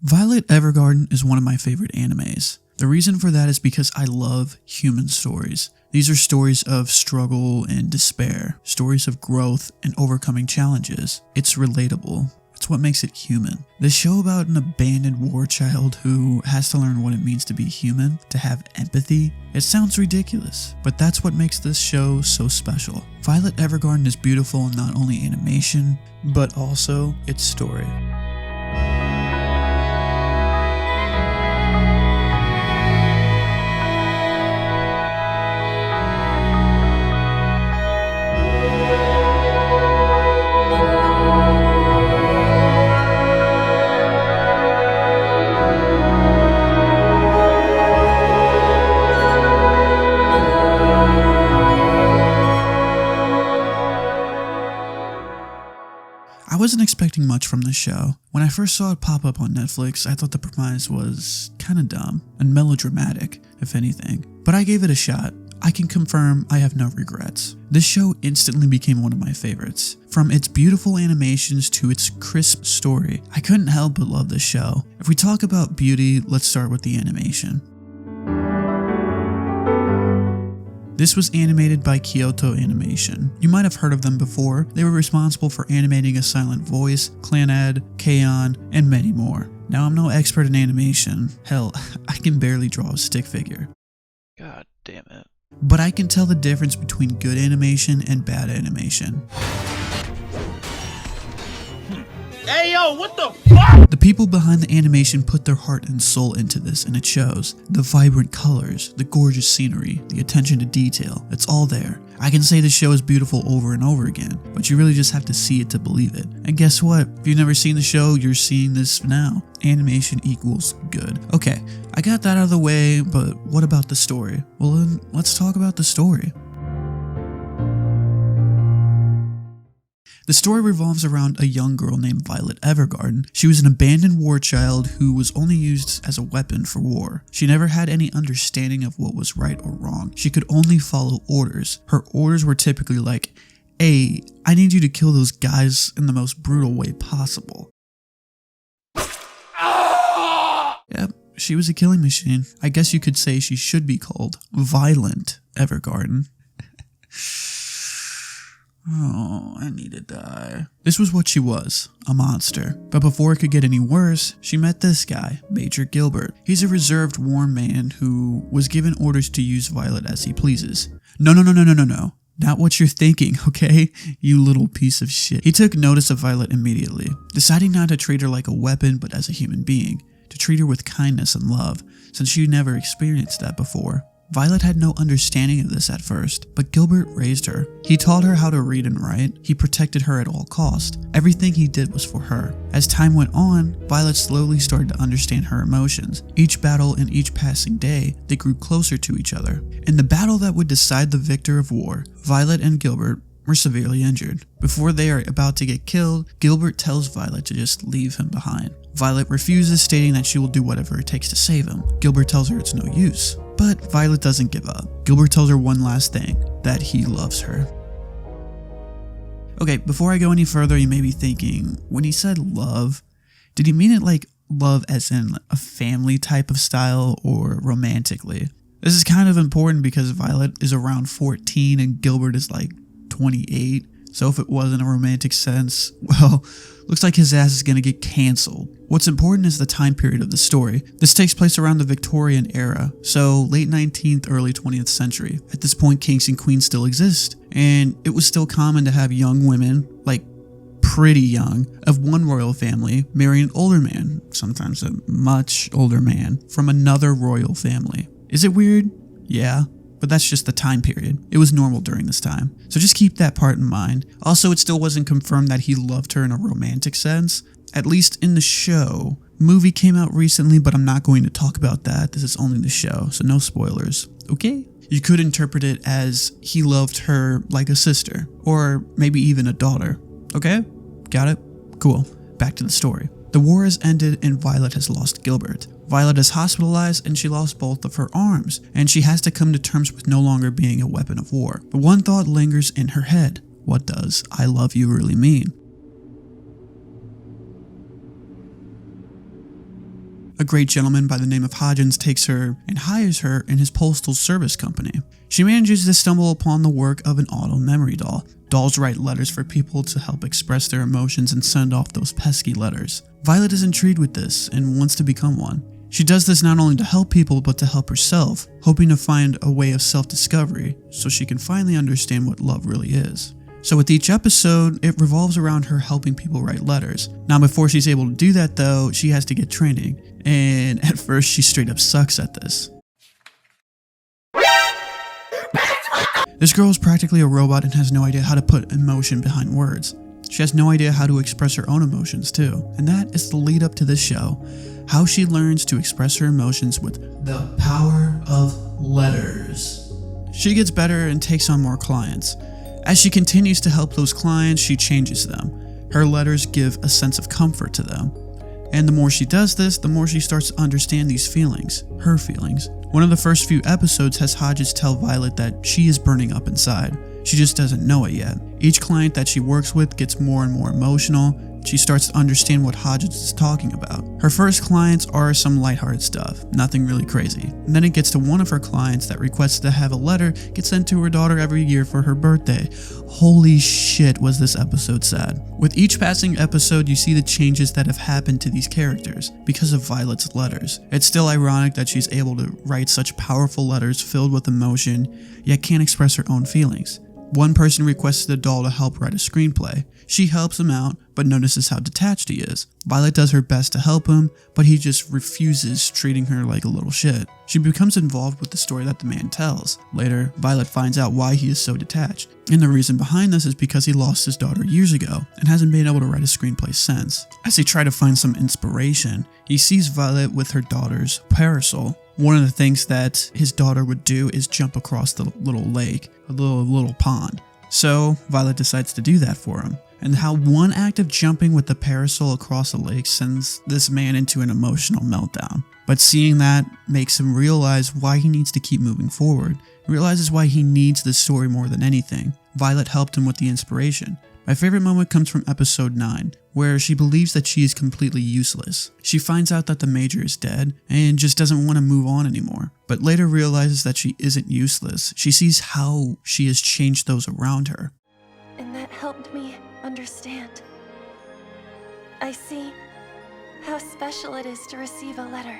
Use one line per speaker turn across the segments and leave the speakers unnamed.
Violet Evergarden is one of my favorite animes. The reason for that is because I love human stories. These are stories of struggle and despair, stories of growth and overcoming challenges. It's relatable. It's what makes it human. This show about an abandoned war child who has to learn what it means to be human, to have empathy. It sounds ridiculous, but that's what makes this show so special. Violet Evergarden is beautiful in not only animation, but also its story. I wasn't expecting much from this show. When I first saw it pop up on Netflix, I thought the premise was kinda dumb and melodramatic, if anything. But I gave it a shot. I can confirm I have no regrets. This show instantly became one of my favorites. From its beautiful animations to its crisp story, I couldn't help but love this show. If we talk about beauty, let's start with the animation. This was animated by Kyoto Animation. You might have heard of them before. They were responsible for animating A Silent Voice, Clannad, Quayle, and many more. Now, I'm no expert in animation. Hell, I can barely draw a stick figure.
God damn it.
But I can tell the difference between good animation and bad animation.
Hey yo, what the fuck?
The people behind the animation put their heart and soul into this, and it shows. The vibrant colors, the gorgeous scenery, the attention to detail, it's all there. I can say this show is beautiful over and over again, but you really just have to see it to believe it. And guess what? If you've never seen the show, you're seeing this now. Animation equals good. Okay, I got that out of the way, but what about the story? Well then, let's talk about the story. The story revolves around a young girl named Violet Evergarden. She was an abandoned war child who was only used as a weapon for war. She never had any understanding of what was right or wrong. She could only follow orders. Her orders were typically like, "Hey, I need you to kill those guys in the most brutal way possible." Yep, she was a killing machine. I guess you could say she should be called Violent Evergarden. Oh, I need to die. This was what she was, a monster. But before it could get any worse, she met this guy, Major Gilbert. He's a reserved, warm man who was given orders to use Violet as he pleases. No. Not what you're thinking, okay? You little piece of shit. He took notice of Violet immediately, deciding not to treat her like a weapon but as a human being, to treat her with kindness and love, since she never experienced that before. Violet had no understanding of this at first, but Gilbert raised her. He taught her how to read and write. He protected her at all costs. Everything he did was for her. As time went on, Violet slowly started to understand her emotions. Each battle and each passing day, they grew closer to each other. In the battle that would decide the victor of war, Violet and Gilbert were severely injured. Before they are about to get killed, Gilbert tells Violet to just leave him behind. Violet refuses, stating that she will do whatever it takes to save him. Gilbert tells her it's no use. But Violet doesn't give up. Gilbert tells her one last thing, that he loves her. Okay, before I go any further, you may be thinking, when he said love, did he mean it like love as in a family type of style or romantically? This is kind of important because Violet is around 14 and Gilbert is like 28. So if it wasn't a romantic sense, well, looks like his ass is gonna get cancelled. What's important is the time period of the story. This takes place around the Victorian era, so late 19th, early 20th century. At this point, kings and queens still exist, and it was still common to have young women, like pretty young, of one royal family marry an older man, sometimes a much older man, from another royal family. Is it weird? Yeah. But that's just the time period. It was normal during this time. So just keep that part in mind. Also, it still wasn't confirmed that he loved her in a romantic sense, at least in the show. Movie came out recently, but I'm not going to talk about that. This is only the show, so no spoilers. Okay? You could interpret it as he loved her like a sister, or maybe even a daughter. Okay? Got it? Cool. Back to the story. The war has ended and Violet has lost Gilbert. Violet is hospitalized and she lost both of her arms, and she has to come to terms with no longer being a weapon of war. But one thought lingers in her head. What does "I love you" really mean? A great gentleman by the name of Hodgins takes her and hires her in his postal service company. She manages to stumble upon the work of an auto memory doll. Dolls write letters for people to help express their emotions and send off those pesky letters. Violet is intrigued with this and wants to become one. She does this not only to help people but to help herself, hoping to find a way of self-discovery so she can finally understand what love really is. So with each episode, it revolves around her helping people write letters. Now before she's able to do that though, she has to get training, and at first she straight up sucks at this. This girl is practically a robot and has no idea how to put emotion behind words. She has no idea how to express her own emotions too, and that is the lead up to this show, how she learns to express her emotions with the power of letters. She gets better and takes on more clients. As she continues to help those clients, she changes them. Her letters give a sense of comfort to them. And the more she does this, the more she starts to understand these feelings, her feelings. One of the first few episodes has Hodges tell Violet that she is burning up inside. She just doesn't know it yet. Each client that she works with gets more and more emotional. She starts to understand what Hodges is talking about. Her first clients are some lighthearted stuff, nothing really crazy. And then it gets to one of her clients that requests to have a letter get sent to her daughter every year for her birthday. Holy shit, was this episode sad. With each passing episode, you see the changes that have happened to these characters because of Violet's letters. It's still ironic that she's able to write such powerful letters filled with emotion, yet can't express her own feelings. One person requested a doll to help write a screenplay. She helps him out, but notices how detached he is. Violet does her best to help him, but he just refuses, treating her like a little shit. She becomes involved with the story that the man tells. Later, Violet finds out why he is so detached, and the reason behind this is because he lost his daughter years ago and hasn't been able to write a screenplay since. As they try to find some inspiration, he sees Violet with her daughter's parasol. One of the things that his daughter would do is jump across the little lake, a little pond. So Violet decides to do that for him. And how one act of jumping with the parasol across the lake sends this man into an emotional meltdown. But seeing that makes him realize why he needs to keep moving forward. He realizes why he needs this story more than anything. Violet helped him with the inspiration. My favorite moment comes from episode 9, where she believes that she is completely useless. She finds out that the Major is dead and just doesn't want to move on anymore, but later realizes that she isn't useless. She sees how she has changed those around her.
And that helped me understand. I see how special it is to receive a letter.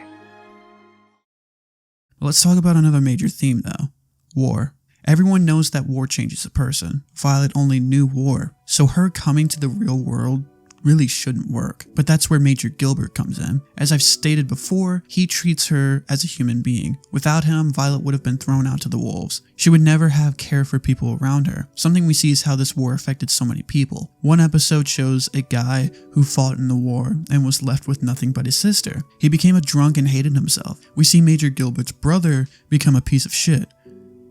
Let's talk about another major theme though, war. Everyone knows that war changes a person. Violet only knew war, so her coming to the real world really shouldn't work. But that's where Major Gilbert comes in. As I've stated before, he treats her as a human being. Without him, Violet would have been thrown out to the wolves. She would never have care for people around her. Something we see is how this war affected so many people. One episode shows a guy who fought in the war and was left with nothing but his sister. He became a drunk and hated himself. We see Major Gilbert's brother become a piece of shit,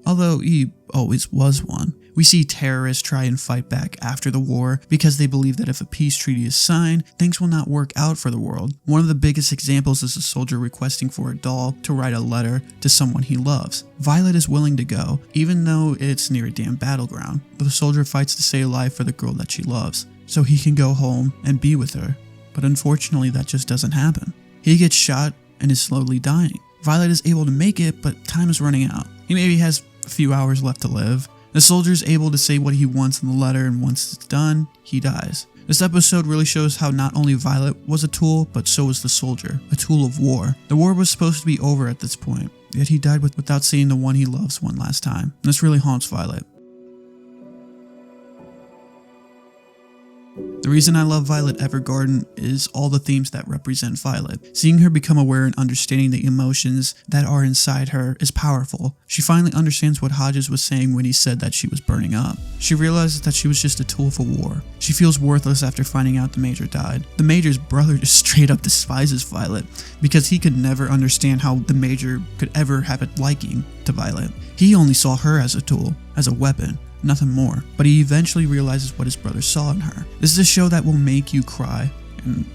although he always was one. We see terrorists try and fight back after the war because they believe that if a peace treaty is signed, things will not work out for the world. One of the biggest examples is a soldier requesting for a doll to write a letter to someone he loves. Violet is willing to go, even though it's near a damn battleground. The soldier fights to stay alive for the girl that she loves, so he can go home and be with her. But unfortunately, that just doesn't happen. He gets shot and is slowly dying. Violet is able to make it, but time is running out. He maybe has a few hours left to live. The soldier is able to say what he wants in the letter, and once it's done, he dies. This episode really shows how not only Violet was a tool, but so was the soldier, a tool of war. The war was supposed to be over at this point, yet he died without seeing the one he loves one last time. And this really haunts Violet. The reason I love Violet Evergarden is all the themes that represent Violet. Seeing her become aware and understanding the emotions that are inside her is powerful. She finally understands what Hodges was saying when he said that she was burning up. She realizes that she was just a tool for war. She feels worthless after finding out the Major died. The Major's brother just straight up despises Violet because he could never understand how the Major could ever have a liking to Violet. He only saw her as a tool, as a weapon, nothing more. But he eventually realizes what his brother saw in her. This is a show that will make you cry, and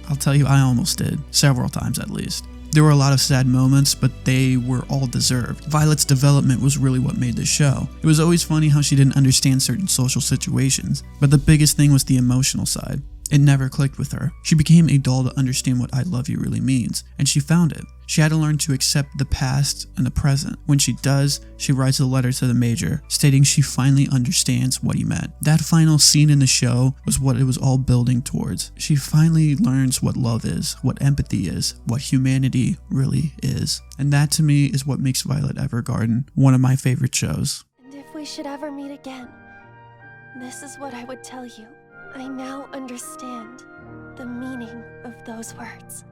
I'll tell you, I almost did, several times at least. There were a lot of sad moments, but they were all deserved. Violet's development was really what made this show. It was always funny how she didn't understand certain social situations, but the biggest thing was the emotional side. It never clicked with her. She became a doll to understand what I love you really means, and she found it. She had to learn to accept the past and the present. When she does, she writes a letter to the Major, stating she finally understands what he meant. That final scene in the show was what it was all building towards. She finally learns what love is, what empathy is, what humanity really is. And that to me is what makes Violet Evergarden one of my favorite shows.
And if we should ever meet again, this is what I would tell you. I now understand the meaning of those words.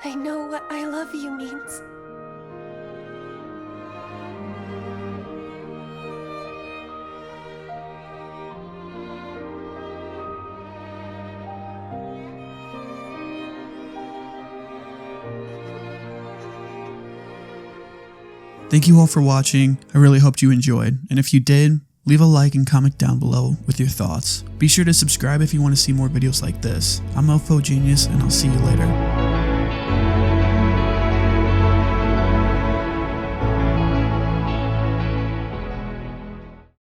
I know what I love you means.
Thank you all for watching. I really hoped you enjoyed, and if you did, leave a like and comment down below with your thoughts. Be sure to subscribe if you want to see more videos like this. I'm Mofo Genius, and I'll see you later.